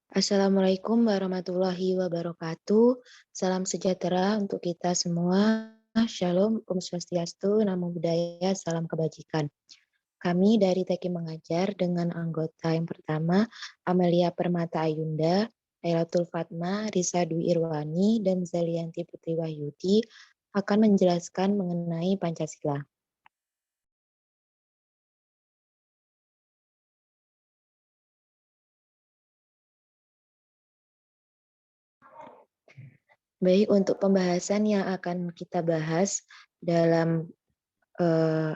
Assalamualaikum warahmatullahi wabarakatuh. Salam sejahtera untuk kita semua. Shalom, Om Swastiastu, Namo Buddhaya, salam kebajikan. Kami dari TK Mengajar dengan anggota yang pertama, Amelia Permata Ayunda, Lailatul Fatma, Risa Dwi Irwani, dan Zalianti Putri Wahyudi akan menjelaskan mengenai Pancasila. Baik, untuk pembahasan yang akan kita bahas dalam eh,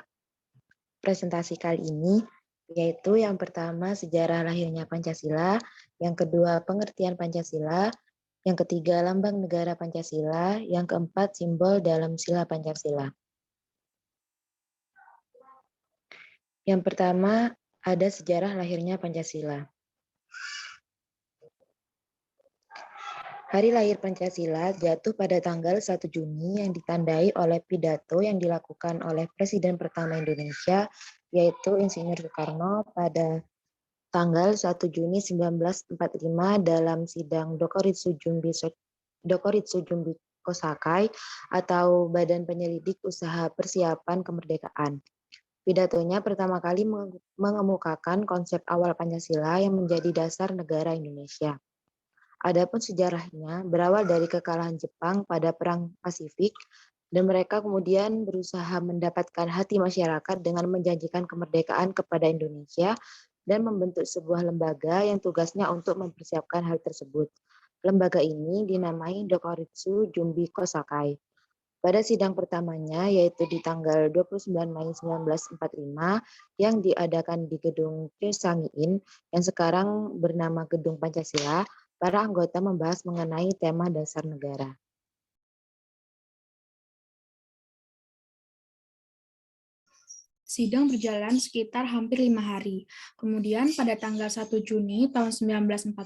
presentasi kali ini, yaitu yang pertama sejarah lahirnya Pancasila, yang kedua pengertian Pancasila, yang ketiga lambang negara Pancasila, yang keempat simbol dalam sila Pancasila. Yang pertama ada sejarah lahirnya Pancasila. Hari lahir Pancasila jatuh pada tanggal 1 Juni yang ditandai oleh pidato yang dilakukan oleh Presiden pertama Indonesia, yaitu Insinyur Soekarno pada tanggal 1 Juni 1945 dalam sidang Dokoritsu Jumbi Kosakai atau Badan Penyelidik Usaha Persiapan Kemerdekaan. Pidatonya pertama kali mengemukakan konsep awal Pancasila yang menjadi dasar negara Indonesia. Adapun sejarahnya berawal dari kekalahan Jepang pada Perang Pasifik dan mereka kemudian berusaha mendapatkan hati masyarakat dengan menjanjikan kemerdekaan kepada Indonesia dan membentuk sebuah lembaga yang tugasnya untuk mempersiapkan hal tersebut. Lembaga ini dinamai Dokoritsu Jumbi Kosakai. Pada sidang pertamanya, yaitu di tanggal 29 Mei 1945, yang diadakan di Gedung Chusang-in, yang sekarang bernama Gedung Pancasila, para anggota membahas mengenai tema dasar negara. Sidang berjalan sekitar hampir 5 hari. Kemudian pada tanggal 1 Juni tahun 1945,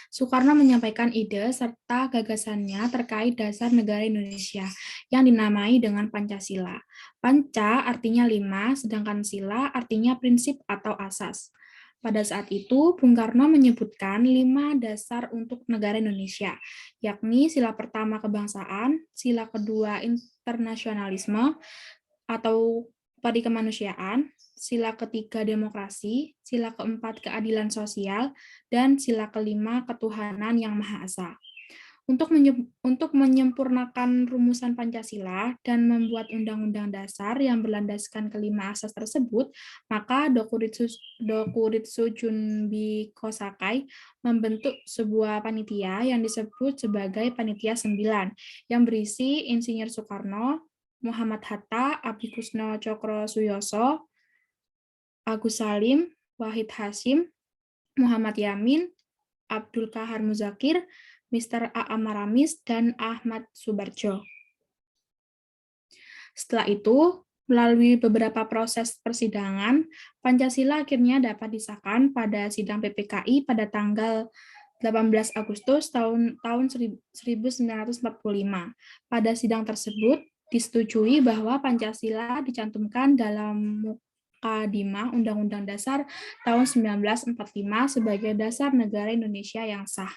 Soekarno menyampaikan ide serta gagasannya terkait dasar negara Indonesia yang dinamai dengan Pancasila. Panca artinya 5, sedangkan sila artinya prinsip atau asas. Pada saat itu, Bung Karno menyebutkan 5 dasar untuk negara Indonesia, yakni sila pertama kebangsaan, sila kedua internasionalisme, atau padi kemanusiaan, sila ketiga demokrasi, sila keempat keadilan sosial, dan sila kelima ketuhanan yang Maha Esa. Untuk menyempurnakan rumusan Pancasila dan membuat undang-undang dasar yang berlandaskan kelima asas tersebut, maka Dokuritsu Junbi Kosakai membentuk sebuah panitia yang disebut sebagai Panitia 9, yang berisi Insinyur Soekarno, Muhammad Hatta, Abdi Kusno Cokro Suyoso, Agus Salim, Wahid Hasyim, Muhammad Yamin, Abdul Kahar Muzakir, Mr. A. Maramis, dan Ahmad Subarjo. Setelah itu, melalui beberapa proses persidangan, Pancasila akhirnya dapat disahkan pada sidang PPKI pada tanggal 18 Agustus tahun 1945. Pada sidang tersebut, disetujui bahwa Pancasila dicantumkan dalam Mukadimah Undang-Undang Dasar tahun 1945 sebagai dasar negara Indonesia yang sah.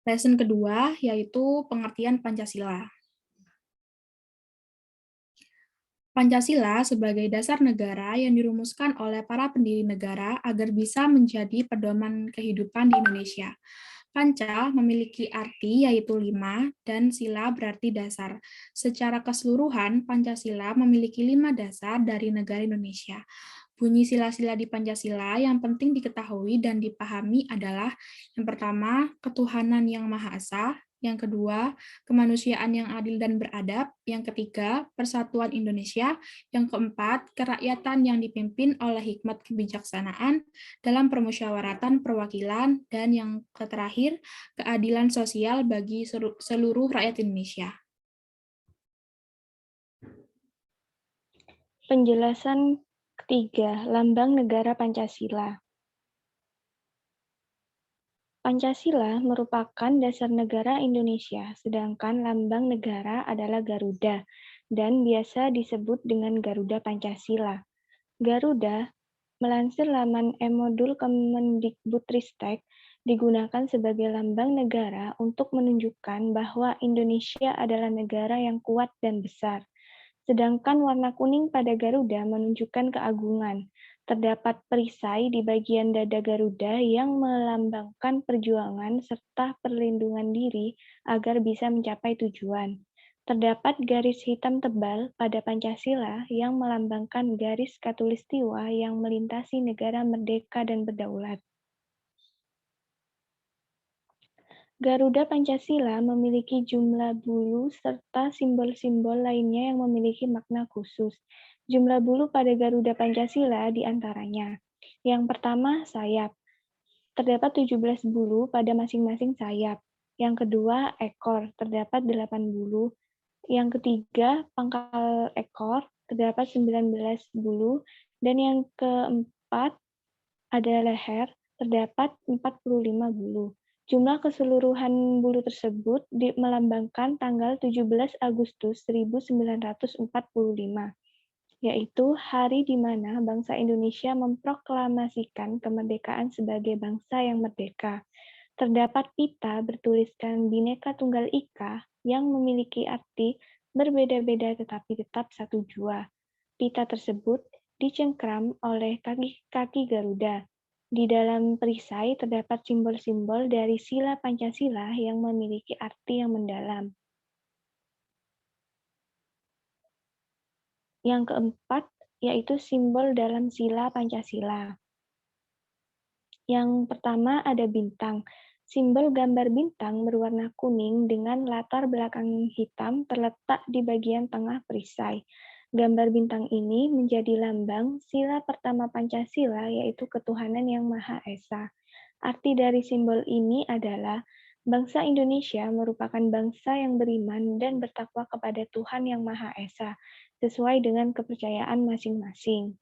Lesson kedua yaitu pengertian Pancasila. Pancasila sebagai dasar negara yang dirumuskan oleh para pendiri negara agar bisa menjadi pedoman kehidupan di Indonesia. Panca memiliki arti yaitu 5 dan sila berarti dasar. Secara keseluruhan, Pancasila memiliki 5 dasar dari negara Indonesia. Bunyi sila-sila di Pancasila yang penting diketahui dan dipahami adalah yang pertama, ketuhanan yang Maha Esa, yang kedua, kemanusiaan yang adil dan beradab, yang ketiga, persatuan Indonesia, yang keempat, kerakyatan yang dipimpin oleh hikmat kebijaksanaan dalam permusyawaratan perwakilan, dan yang terakhir, keadilan sosial bagi seluruh rakyat Indonesia. Penjelasan ketiga, lambang negara Pancasila. Pancasila merupakan dasar negara Indonesia, sedangkan lambang negara adalah Garuda, dan biasa disebut dengan Garuda Pancasila. Garuda Melansir laman e-modul Kemendikbudristek, digunakan sebagai lambang negara untuk menunjukkan bahwa Indonesia adalah negara yang kuat dan besar. Sedangkan warna kuning pada Garuda menunjukkan keagungan. Terdapat perisai di bagian dada Garuda yang melambangkan perjuangan serta perlindungan diri agar bisa mencapai tujuan. Terdapat garis hitam tebal pada Pancasila yang melambangkan garis khatulistiwa yang melintasi negara merdeka dan berdaulat. Garuda Pancasila memiliki jumlah bulu serta simbol-simbol lainnya yang memiliki makna khusus. Jumlah bulu pada Garuda Pancasila diantaranya. Yang pertama, sayap. Terdapat 17 bulu pada masing-masing sayap. Yang kedua, ekor. Terdapat 8 bulu. Yang ketiga, pangkal ekor. Terdapat 19 bulu. Dan yang keempat, ada leher. Terdapat 45 bulu. Jumlah keseluruhan bulu tersebut melambangkan tanggal 17 Agustus 1945, yaitu hari di mana bangsa Indonesia memproklamasikan kemerdekaan sebagai bangsa yang merdeka. Terdapat pita bertuliskan Bhinneka Tunggal Ika yang memiliki arti berbeda-beda tetapi tetap satu jua. Pita tersebut dicengkram oleh kaki Garuda. Di dalam perisai terdapat simbol-simbol dari sila Pancasila yang memiliki arti yang mendalam. Yang keempat, yaitu simbol dalam sila Pancasila. Yang pertama ada bintang. Simbol gambar bintang berwarna kuning dengan latar belakang hitam terletak di bagian tengah perisai. Gambar bintang ini menjadi lambang sila pertama Pancasila, yaitu ketuhanan yang Maha Esa. Arti dari simbol ini adalah bangsa Indonesia merupakan bangsa yang beriman dan bertakwa kepada Tuhan yang Maha Esa, sesuai dengan kepercayaan masing-masing.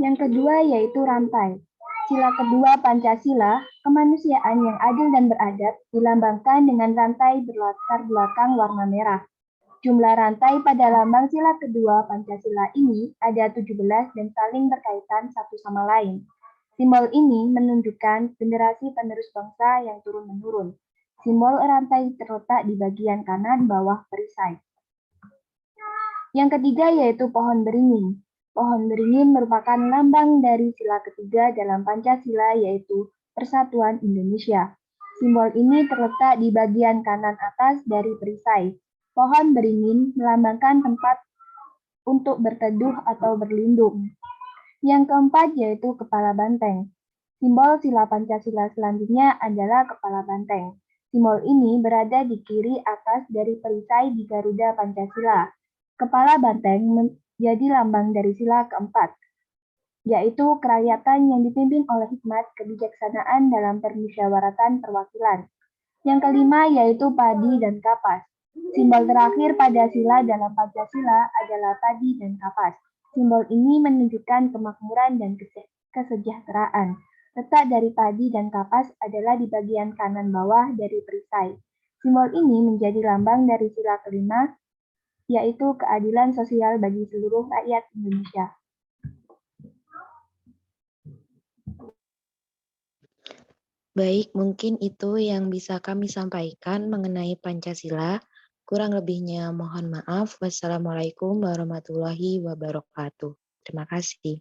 Yang kedua yaitu rantai. Sila kedua Pancasila, kemanusiaan yang adil dan beradab, dilambangkan dengan rantai berlatar belakang warna merah. Jumlah rantai pada lambang sila kedua Pancasila ini ada 17 dan saling berkaitan satu sama lain. Simbol ini menunjukkan generasi penerus bangsa yang turun-menurun. Simbol rantai terletak di bagian kanan bawah perisai. Yang ketiga yaitu pohon beringin. Pohon beringin merupakan lambang dari sila ketiga dalam Pancasila, yaitu Persatuan Indonesia. Simbol ini terletak di bagian kanan atas dari perisai. Pohon beringin melambangkan tempat untuk berteduh atau berlindung. Yang keempat yaitu kepala banteng. Simbol sila Pancasila selanjutnya adalah kepala banteng. Simbol ini berada di kiri atas dari perisai di Garuda Pancasila. Kepala banteng menjadi lambang dari sila keempat, yaitu kerakyatan yang dipimpin oleh hikmat kebijaksanaan dalam permusyawaratan perwakilan. Yang kelima yaitu padi dan kapas. Simbol terakhir pada sila dalam Pancasila adalah padi dan kapas. Simbol ini menunjukkan kemakmuran dan kesejahteraan. Letak dari padi dan kapas adalah di bagian kanan bawah dari perisai. Simbol ini menjadi lambang dari sila kelima, yaitu keadilan sosial bagi seluruh rakyat Indonesia. Baik, mungkin itu yang bisa kami sampaikan mengenai Pancasila. Kurang lebihnya mohon maaf. Wassalamualaikum warahmatullahi wabarakatuh. Terima kasih.